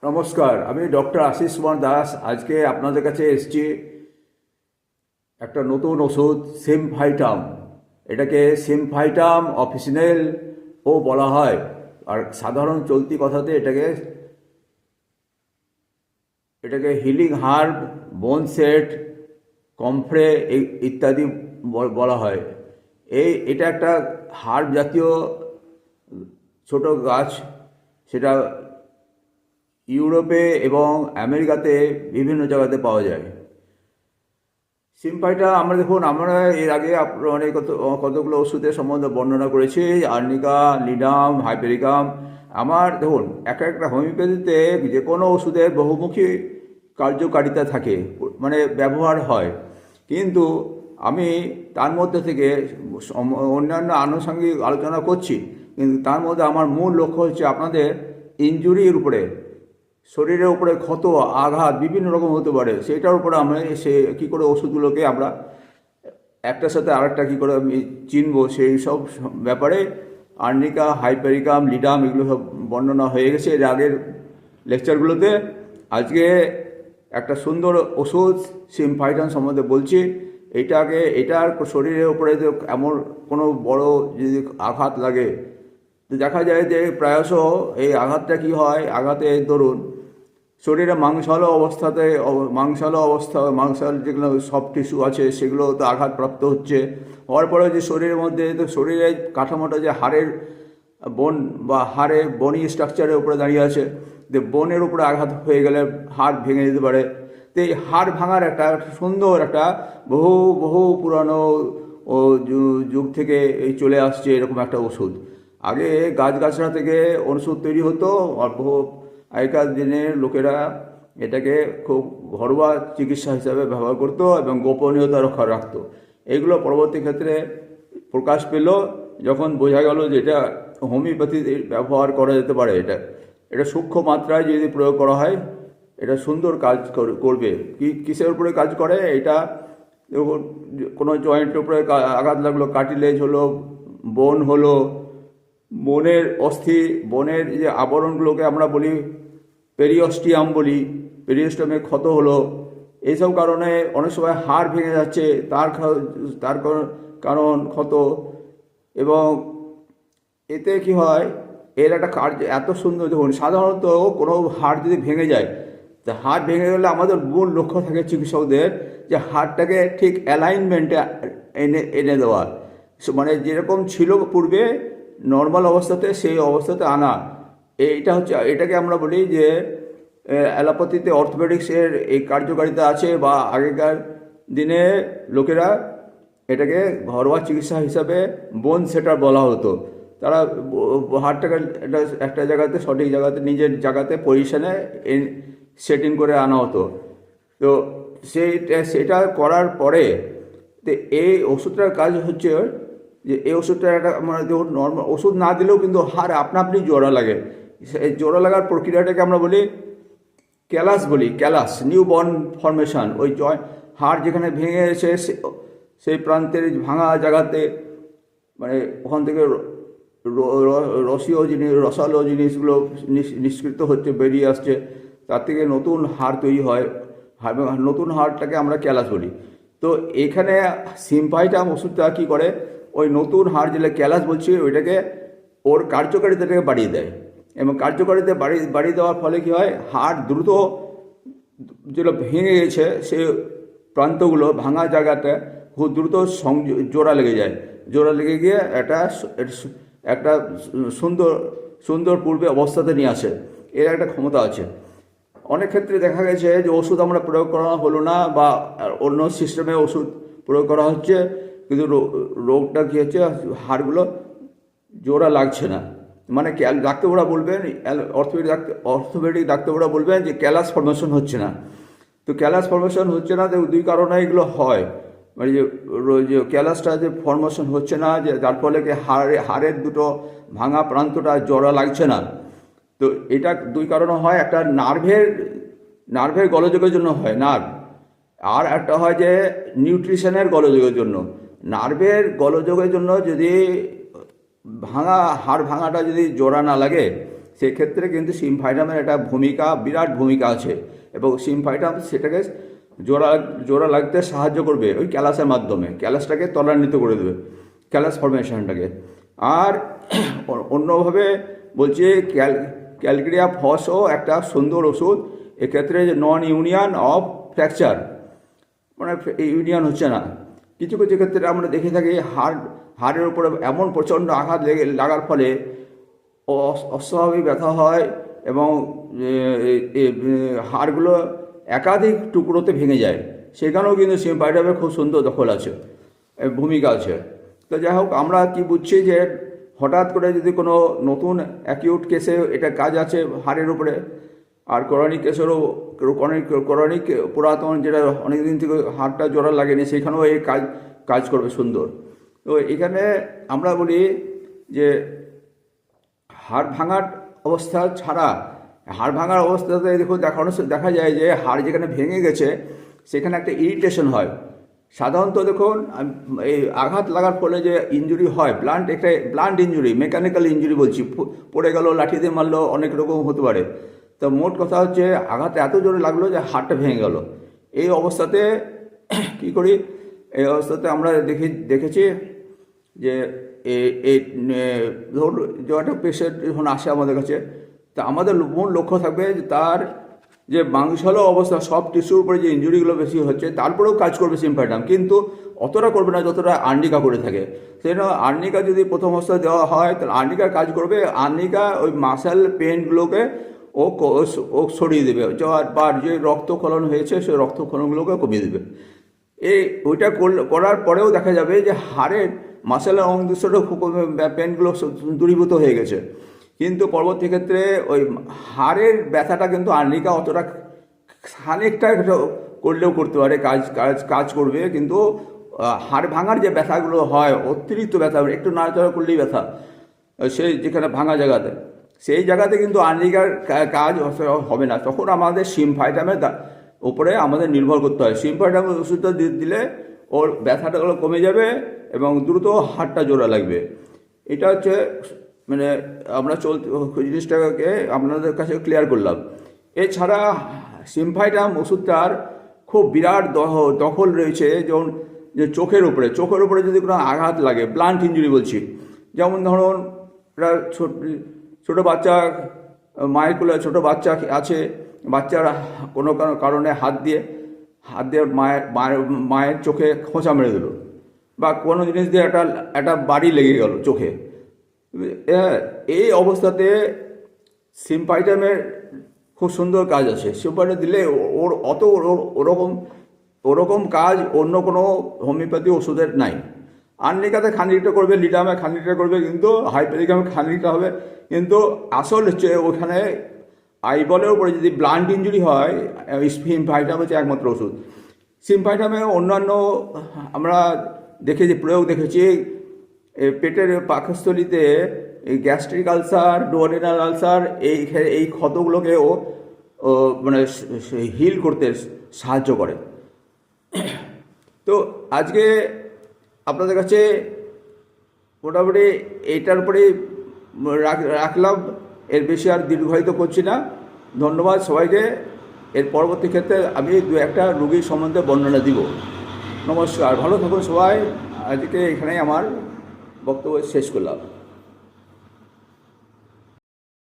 নমস্কার, আমি ডক্টর আশিস কুমার দাস। আজকে আপনাদের কাছে এসেছি একটা নতুন ওষুধ সিমফাইটাম। এটাকে সিমফাইটাম অফিসিনাল ও বলা হয়, আর সাধারণ চলতি কথাতে এটাকে এটাকে হিলিং হার্ব, বোন সেট, কমফ্রে ইত্যাদি বলা হয়। এটা একটা হার্ব জাতীয় ছোট গাছ। সেটা ইউরোপে এবং আমেরিকাতে বিভিন্ন জায়গাতে পাওয়া যায়। সিমফাইটা আমরা এর আগে অনেক কতগুলো ওষুধের সম্বন্ধে বর্ণনা করেছি, আর্নিকা, লিডাম, হাইপেরিকাম। দেখুন, একটা হোমিওপ্যাথিতে যে কোনো ওষুধের বহুমুখী কার্যকারিতা থাকে, মানে ব্যবহার হয়। কিন্তু আমি তার মধ্যে থেকে অন্যান্য আনুষঙ্গিক আলোচনা করছি, কিন্তু তার মধ্যে আমার মূল লক্ষ্য হচ্ছে আপনাদের ইনজুরির উপরে, শরীরের উপরে ক্ষত আঘাত বিভিন্ন রকম হতে পারে, সেটার উপরে আমরা কী করে ওষুধগুলোকে আমরা একটার সাথে আরেকটা কী করে আমি চিনবো, সেই সব ব্যাপারে আর্নিকা, হাইপেরিকাম, লিডাম এগুলো সব বর্ণনা হয়ে গেছে এর আগের লেকচারগুলোতে। আজকে একটা সুন্দর ওষুধ সিমফাইটাম সম্বন্ধে বলছি। এটার শরীরের উপরে যে এমন কোনো বড় যদি আঘাত লাগে, তো দেখা যায় যে প্রায়শ এই আঘাতটা কী হয়, আঘাতে ধরুন শরীরে মাংসালো মাংসাল যেগুলো সফট টিস্যু আছে সেগুলো তো আঘাতপ্রাপ্ত হচ্ছে। হওয়ার পরে যে শরীরের মধ্যে শরীরের কাঠামোটা যে হাড়ের বনি স্ট্রাকচারের উপরে দাঁড়িয়ে আছে, যে বোনের উপরে আঘাত হয়ে গেলে হাড় ভেঙে যেতে পারে। তো এই হাড় ভাঙার একটা সুন্দর একটা বহু বহু পুরানো যুগ থেকে এই চলে আসছে এরকম একটা ওষুধ। আগে গাছগাছড়া থেকে ওষুধ তৈরি হতো, আর আগেকার দিনের লোকেরা এটাকে খুব ঘরোয়া চিকিৎসা হিসাবে ব্যবহার করতো এবং গোপনীয়তা রক্ষা রাখতো। এগুলো পরবর্তী ক্ষেত্রে প্রকাশ পেল যখন বোঝা গেল যে এটা হোমিওপ্যাথি ব্যবহার করা যেতে পারে। এটা সূক্ষ্ম মাত্রায় যদি প্রয়োগ করা হয় এটা সুন্দর কাজ করবে। কিসের উপরে কাজ করে? এটা কোনো জয়েন্টের উপরে আঘাত লাগলো, কার্টিলেজ হলো, বোন হলো, বোনের বোনের যে আবরণগুলোকে আমরা বলি পেরিওস্টিয়াম বলি, পেরিওস্টিয়ামে ক্ষত হলো, এইসব কারণে অনেক সময় হাড় ভেঙে যাচ্ছে, তার কারণ ক্ষত। এবং এতে কি হয়, এর একটা কার্য এত সুন্দর। দেখুন, সাধারণত কোনো হাড় যদি ভেঙে যায়, তা হাড় ভেঙে গেলে আমাদের মূল লক্ষ্য থাকে চিকিৎসকদের যে হাড়টাকে ঠিক অ্যালাইনমেন্টে এনে দেওয়া, মানে যেরকম ছিল পূর্বে নর্মাল অবস্থাতে সেই অবস্থাতে আনা। এটাকে আমরা বলি যে অ্যালোপ্যাথিতে অর্থোপেডিক্সের এই কার্যকারিতা আছে, বা আগেকার দিনে লোকেরা এটাকে ঘরোয়া চিকিৎসা হিসাবে বোন সেটার বলা হতো। তারা হাড়টাকে একটা জায়গাতে, সঠিক জায়গাতে, নিজের জায়গাতে পজিশনে সেটিং করে আনা হতো। তো সেটা করার পরে তো এই ওষুধটার কাজ হচ্ছে যে এই ওষুধটা একটা মানে দেখুন, নর্মাল ওষুধ না দিলেও কিন্তু হাড় আপনি জোড়া লাগে। এই জোড়া লাগার প্রক্রিয়াটাকে আমরা বলি ক্যালাস, নিউ বর্ন ফর্মেশন। ওই হাড় যেখানে ভেঙে এসে সেই প্রান্তের ভাঙা জায়গাতে, মানে ওখান থেকে রসালো জিনিসগুলো নিষ্কৃত হচ্ছে, বেরিয়ে আসছে, তার থেকে নতুন হাড় তৈরি হয়। নতুন হাড়টাকে আমরা ক্যালাস বলি। তো এখানে সিমফাইটাম ওষুধটা কী করে, ওই নতুন হাড় যেটা ক্যালাস বলছি ওইটাকে ওর কার্যকারিতাটাকে বাড়িয়ে দেয়। এবং কার্যকারিতা বাড়িয়ে দেওয়ার ফলে কী হয়, হাড় দ্রুত যেটা ভেঙে গেছে সেই প্রান্তগুলো, ভাঙা জায়গাটা খুব দ্রুত জোড়া লেগে যায়। জোড়া লেগে গিয়ে একটা সুন্দর পূর্বে অবস্থাতে নিয়ে আসে। এর একটা ক্ষমতা আছে। অনেক ক্ষেত্রে দেখা গেছে যে ওষুধ আমরা প্রয়োগ করা হলো না, বা অন্য সিস্টেমে ওষুধ প্রয়োগ করা হচ্ছে, কিন্তু রোগটা কী হচ্ছে, হাড়গুলো জোড়া লাগছে না। মানে ডাক্তারবাবুরা বলবেন, অর্থোপেডিক ডাক্তারবাবুরা বলবেন যে ক্যালাস ফর্মেশন হচ্ছে না। তো ক্যালাস ফর্মেশন হচ্ছে না, তো দুই কারণে এগুলো হয়। মানে যে ক্যালাসটা যে ফর্মেশন হচ্ছে না, যে যার ফলে কি হাড়ের দুটো ভাঙা প্রান্তটা জোড়া লাগছে না। তো এটা দুই কারণে হয়। একটা নার্ভের গোলযোগের জন্য হয়, আর একটা হয় যে নিউট্রিশনের গোলযোগের জন্য। নার্ভের গোলযোগের জন্য যদি হাড় ভাঙাটা যদি জোড়া না লাগে, সেক্ষেত্রে কিন্তু সিমফাইটামের একটা ভূমিকা, বিরাট ভূমিকা আছে, এবং সিমফাইটাম সেটাকে জোড়া জোড়া লাগতে সাহায্য করবে ওই ক্যালাসের মাধ্যমে, ক্যালাসটাকে ত্বরান্বিত করে দেবে, ক্যালাস ফরমেশনটাকে। আর অন্যভাবে বলছে ক্যালকেরিয়া ফসও একটা সুন্দর ওষুধ, এক্ষেত্রে যে নন ইউনিয়ন অফ ফ্র্যাকচার, মানে ইউনিয়ন হচ্ছে না। কিছু কিছু ক্ষেত্রে আমরা দেখে থাকি হাড়ের উপরে এমন প্রচণ্ড আঘাত লাগার ফলে অস্বাভাবিক ব্যথা হয়, এবং হাড়গুলো একাধিক টুকরোতে ভেঙে যায়। সেখানেও কিন্তু সিমফাইটামের খুব সুন্দর দখল আছে, ভূমিকা আছে। তো যাই হোক, আমরা কি বুঝছি যে হঠাৎ করে যদি কোনো নতুন অ্যাকিউট কেসে এটা কাজ আছে হাড়ের উপরে, আর ক্রনিক কেসেরও ক্রনিক পুরাতন যেটা অনেক দিন থেকে হাড়টা জোড়া লাগেনি, সেখানেও এই কাজ করবে সুন্দর। তো এখানে আমরা বলি যে হাড় ভাঙার অবস্থা ছাড়া, হাড় ভাঙার অবস্থাতে দেখা যায় যে হাড় যেখানে ভেঙে গেছে সেখানে একটা ইরিটেশন হয়। সাধারণত দেখুন, এই আঘাত লাগার ফলে যে ইনজুরি হয়, ব্লান্ট ইনজুরি, মেকানিক্যাল ইনজুরি বলছি, পড়ে গেল, লাঠি দিয়ে মারলো, অনেক রকম হতে পারে। তো মোট কথা হচ্ছে আঘাত এত জোরে লাগলো যে হাড়টা ভেঙে গেল। এই অবস্থাতে কি করি, এই অবস্থাতে আমরা দেখেছি যে ধরুন যে একটা পেশেন্ট যখন আসে আমাদের কাছে, তা আমাদের মূল লক্ষ্য থাকবে যে তার যে মাংসল অবস্থা, সব টিস্যুর উপরে যে ইনজুরিগুলো বেশি হচ্ছে, তারপরেও কাজ করবে সিমফাইটাম, কিন্তু অতটা করবে না যতটা আর্নিকা করে থাকে। সেই জন্য আর্নিকা যদি প্রথম অবস্থায় দেওয়া হয়, তাহলে আর্নিকার কাজ করবে, আর্নিকা ওই মাসেল পেনগুলোকে ও সরিয়ে দেবে, বা যে রক্তক্ষরণ হয়েছে সেই রক্তক্ষরণগুলোকে কমিয়ে দেবে। ওইটা করার পরেও দেখা যাবে যে হাড়ের মাসেলের অংশটা পেনগুলো দূরীভূত হয়ে গেছে, কিন্তু পরবর্তী ক্ষেত্রে ওই হাড়ের ব্যথাটা কিন্তু আর্নিকা অতটা, খানিকটা করলেও করতে পারে, কাজ করবে, কিন্তু হাড় ভাঙার যে ব্যথাগুলো হয়, অতিরিক্ত ব্যথা, একটু নাড়াচাড়া করলেই ব্যথা, সেই যেখানে ভাঙা জায়গাতে, সেই জায়গাতে কিন্তু আর্নিকার কাজ হবে না। তখন আমাদের সিমফাইটামের উপরে আমাদের নির্ভর করতে হয়। সিমফাইটামের ওষুধটা দিলে ওর ব্যথাটাগুলো কমে যাবে এবং দ্রুত হাড়টা জোড়া লাগবে। এটা হচ্ছে মানে আমরা জিনিসটাকে আপনাদের কাছে ক্লিয়ার করলাম। এছাড়া সিমফাইটাম ওষুধটার খুব বিরাট দখল রয়েছে, যেমন যে চোখের উপরে যদি কোনো আঘাত লাগে, ব্লান্ট ইঞ্জুরি বলছি, যেমন ধরুন ছোটো বাচ্চা, মায়ের কোলে ছোটো বাচ্চা আছে, বাচ্চার কোনো কারণে হাত দিয়ে মায়ের চোখে খোঁচা মেরে দিল, বা কোনো জিনিস দিয়ে একটা বাড়ি লেগে গেল চোখে। এই অবস্থাতে সিমফাইটামের খুব সুন্দর কাজ আছে। সিমফাইটাম দিলে ওরকম কাজ অন্য কোনো হোমিওপ্যাথি ওষুধের নাই। আর্নিকাতে খানিকটা করবে, লিটামে খানিকটা করবে, কিন্তু হাইপেরিকামে খানিকটা হবে, কিন্তু আসল হচ্ছে ওখানে আইবলের উপরে যদি ব্লান্ট ইঞ্জুরি হয়, সিমফাইটাম হচ্ছে একমাত্র ওষুধ। সিমফাইটামে অন্যান্য আমরা প্রয়োগ দেখেছি, পেটের পাকস্থলীতে গ্যাস্ট্রিক আলসার, ডুওডেনাল আলসার, এই ক্ষতগুলোকেও মানে হিল করতে সাহায্য করে। তো আজকে আপনাদের কাছে মোটামুটি এইটার উপরেই রাখলাম, এর বেশি আর দীর্ঘায়িত করছি না। ধন্যবাদ সবাইকে। এর পরবর্তী ক্ষেত্রে আমি দু একটা রোগীর সম্বন্ধে বর্ণনা দিব। নমস্কার, ভালো থাকুন সবাই। আজকে এখানেই আমার বক্তব্য শেষ করলাম।